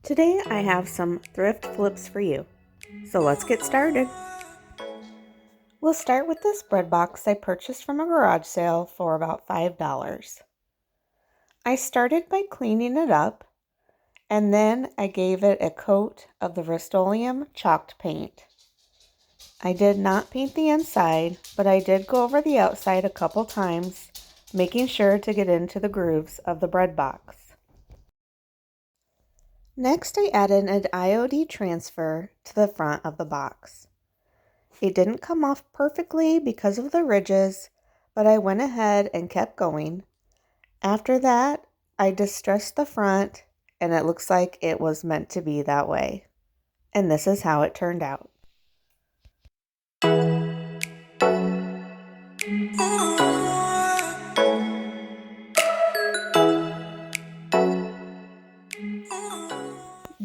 Today I have some thrift flips for you, so let's get started. We'll start with this bread box I purchased from a garage sale for about $5. I started by cleaning it up, and then I gave it a coat of the Rust-Oleum chalked paint. I did not paint the inside, but I did go over the outside a couple times, making sure to get into the grooves of the bread box. Next, I added an IOD transfer to the front of the box. It didn't come off perfectly because of the ridges, but I went ahead and kept going. After that, I distressed the front, and it looks like it was meant to be that way. And this is how it turned out.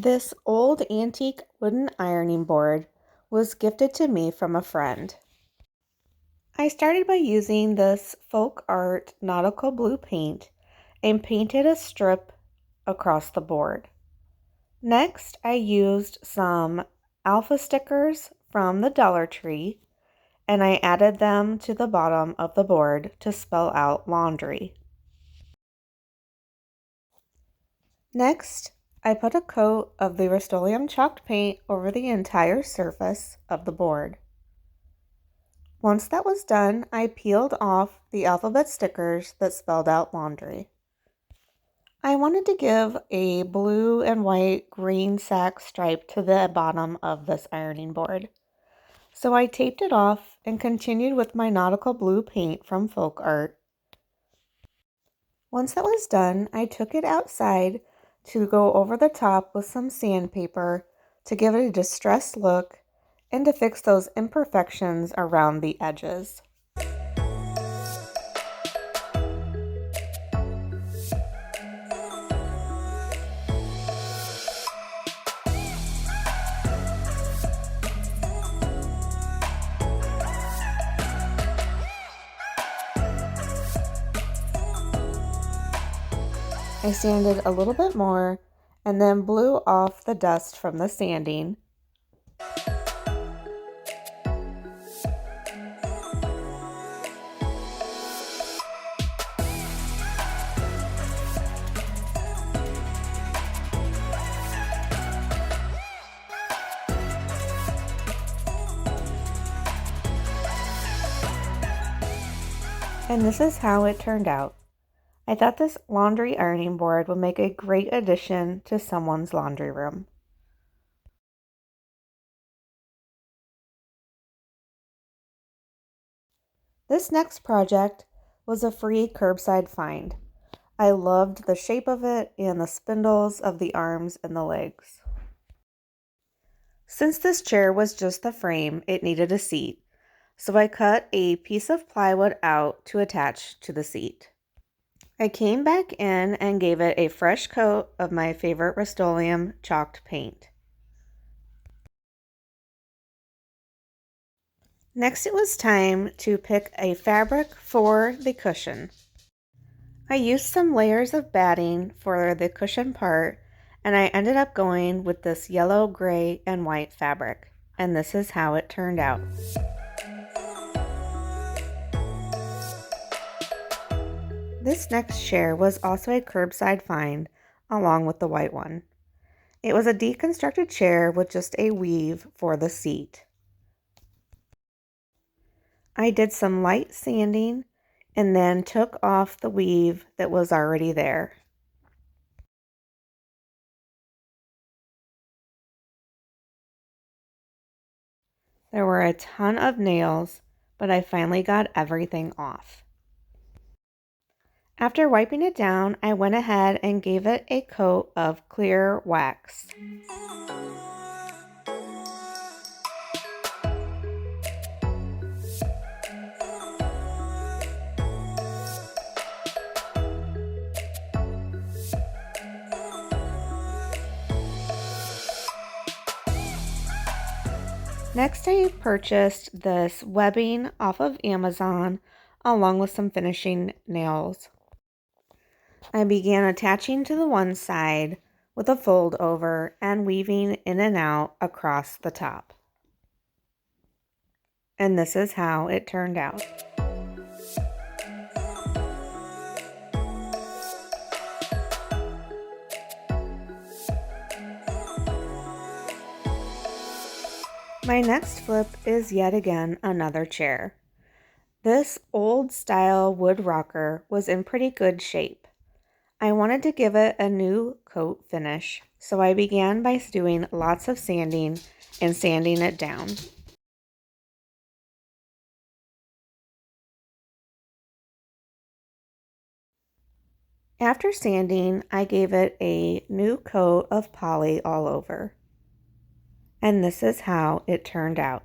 This old antique wooden ironing board was gifted to me from a friend. I started by using this folk art nautical blue paint and painted a strip across the board. Next, I used some alpha stickers from the Dollar Tree and I added them to the bottom of the board to spell out laundry. Next, I put a coat of the Rust-Oleum chalked paint over the entire surface of the board. Once that was done, I peeled off the alphabet stickers that spelled out laundry. I wanted to give a blue and white green sack stripe to the bottom of this ironing board. So I taped it off and continued with my nautical blue paint from folk art. Once that was done, I took it outside to go over the top with some sandpaper to give it a distressed look and to fix those imperfections around the edges. I sanded a little bit more and then blew off the dust from the sanding. And this is how it turned out. I thought this laundry ironing board would make a great addition to someone's laundry room. This next project was a free curbside find. I loved the shape of it and the spindles of the arms and the legs. Since this chair was just the frame, it needed a seat, so I cut a piece of plywood out to attach to the seat. I came back in and gave it a fresh coat of my favorite Rust-Oleum chalked paint. Next, it was time to pick a fabric for the cushion. I used some layers of batting for the cushion part, and I ended up going with this yellow, gray, and white fabric, and this is how it turned out. This next chair was also a curbside find, along with the white one. It was a deconstructed chair with just a weave for the seat. I did some light sanding and then took off the weave that was already there. There were a ton of nails, but I finally got everything off. After wiping it down, I went ahead and gave it a coat of clear wax. Next, I purchased this webbing off of Amazon along with some finishing nails. I began attaching to the one side with a fold over and weaving in and out across the top. And this is how it turned out. My next flip is yet again another chair. This old style wood rocker was in pretty good shape. I wanted to give it a new coat finish, so I began by doing lots of sanding and sanding it down. After sanding, I gave it a new coat of poly all over. And this is how it turned out.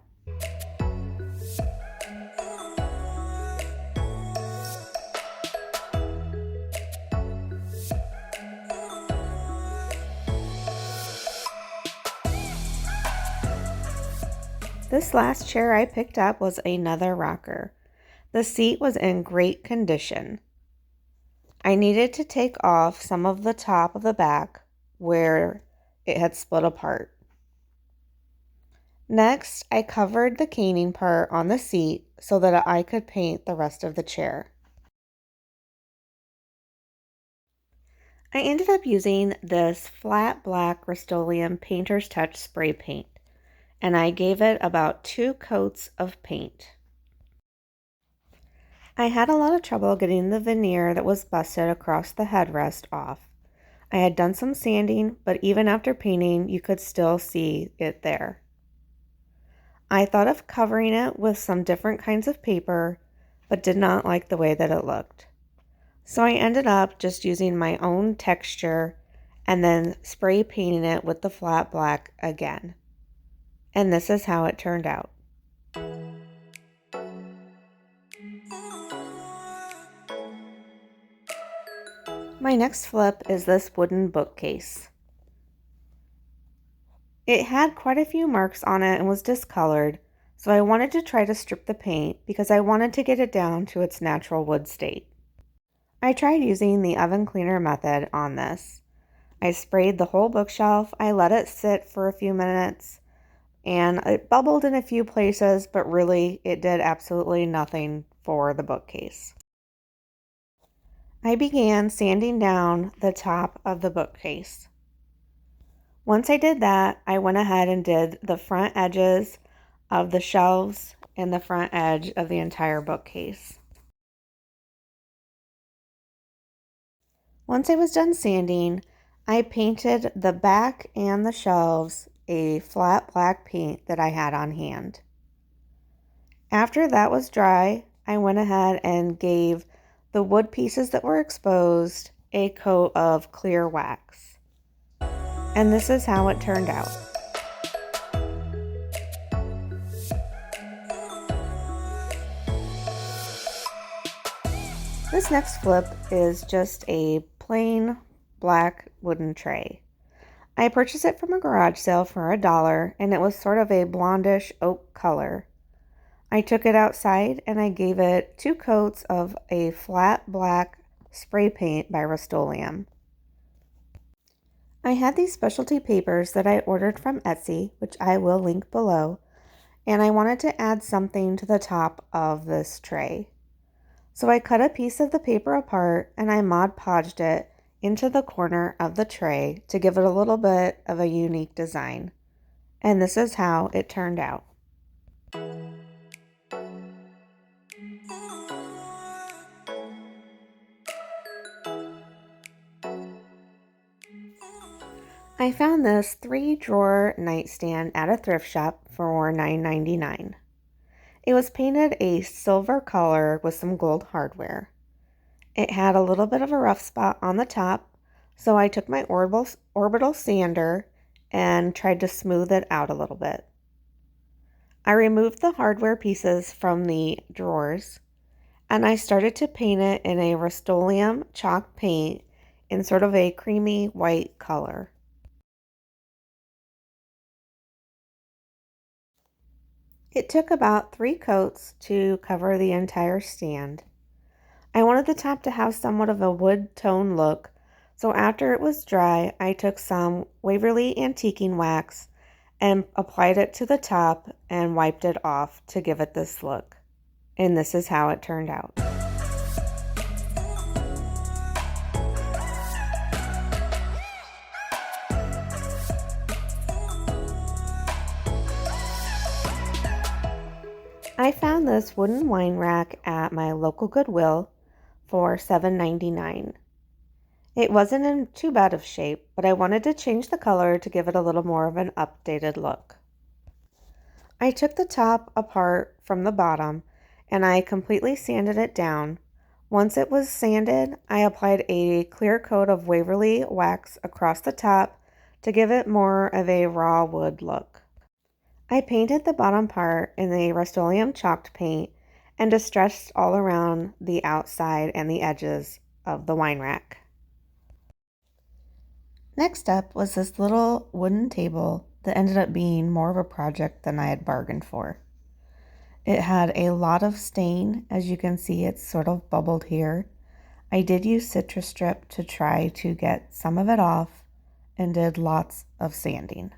This last chair I picked up was another rocker. The seat was in great condition. I needed to take off some of the top of the back where it had split apart. Next, I covered the caning part on the seat so that I could paint the rest of the chair. I ended up using this flat black Rust-Oleum Painter's Touch spray paint, and I gave it about 2 coats of paint. I had a lot of trouble getting the veneer that was busted across the headrest off. I had done some sanding, but even after painting, you could still see it there. I thought of covering it with some different kinds of paper, but did not like the way that it looked. So I ended up just using my own texture and then spray painting it with the flat black again. And this is how it turned out. My next flip is this wooden bookcase. It had quite a few marks on it and was discolored, so I wanted to try to strip the paint because I wanted to get it down to its natural wood state. I tried using the oven cleaner method on this. I sprayed the whole bookshelf, I let it sit for a few minutes, and it bubbled in a few places, but really it did absolutely nothing for the bookcase. I began sanding down the top of the bookcase. Once I did that, I went ahead and did the front edges of the shelves and the front edge of the entire bookcase. Once I was done sanding, I painted the back and the shelves a flat black paint that I had on hand. After that was dry, I went ahead and gave the wood pieces that were exposed a coat of clear wax. And this is how it turned out. This next flip is just a plain black wooden tray. I purchased it from a garage sale for $1, and it was sort of a blondish oak color. I took it outside and I gave it 2 coats of a flat black spray paint by Rust-Oleum. I had these specialty papers that I ordered from Etsy, which I will link below, and I wanted to add something to the top of this tray. So I cut a piece of the paper apart and I Mod Podged it into the corner of the tray to give it a little bit of a unique design. And this is how it turned out. I found this 3-drawer nightstand at a thrift shop for $9.99. It was painted a silver color with some gold hardware. It had a little bit of a rough spot on the top, so I took my orbital sander and tried to smooth it out a little bit. I removed the hardware pieces from the drawers, and I started to paint it in a Rust-Oleum chalk paint in sort of a creamy white color. It took about 3 coats to cover the entire stand. I wanted the top to have somewhat of a wood tone look, So after it was dry, I took some Waverly antiquing wax and applied it to the top and wiped it off to give it this look. And this is how it turned out. I found this wooden wine rack at my local Goodwill for $7.99. It wasn't in too bad of shape, but I wanted to change the color to give it a little more of an updated look. I took the top apart from the bottom and I completely sanded it down. Once it was sanded, I applied a clear coat of Waverly wax across the top to give it more of a raw wood look. I painted the bottom part in the Rust-Oleum chalked paint and distressed all around the outside and the edges of the wine rack. Next up was this little wooden table that ended up being more of a project than I had bargained for. It had a lot of stain. As you can see, it's sort of bubbled here. I did use citrus strip to try to get some of it off and did lots of sanding.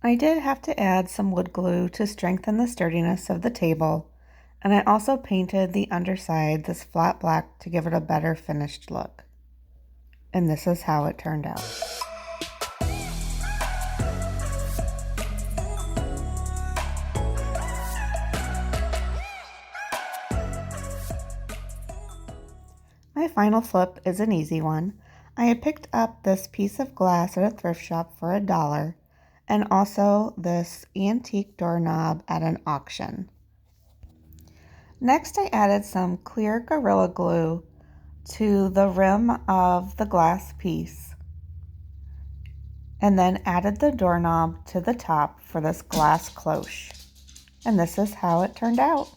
I did have to add some wood glue to strengthen the sturdiness of the table, and I also painted the underside this flat black to give it a better finished look. And this is how it turned out. My final flip is an easy one. I had picked up this piece of glass at a thrift shop for $1 and also this antique doorknob at an auction. Next, I added some clear Gorilla Glue to the rim of the glass piece and then added the doorknob to the top for this glass cloche. And this is how it turned out.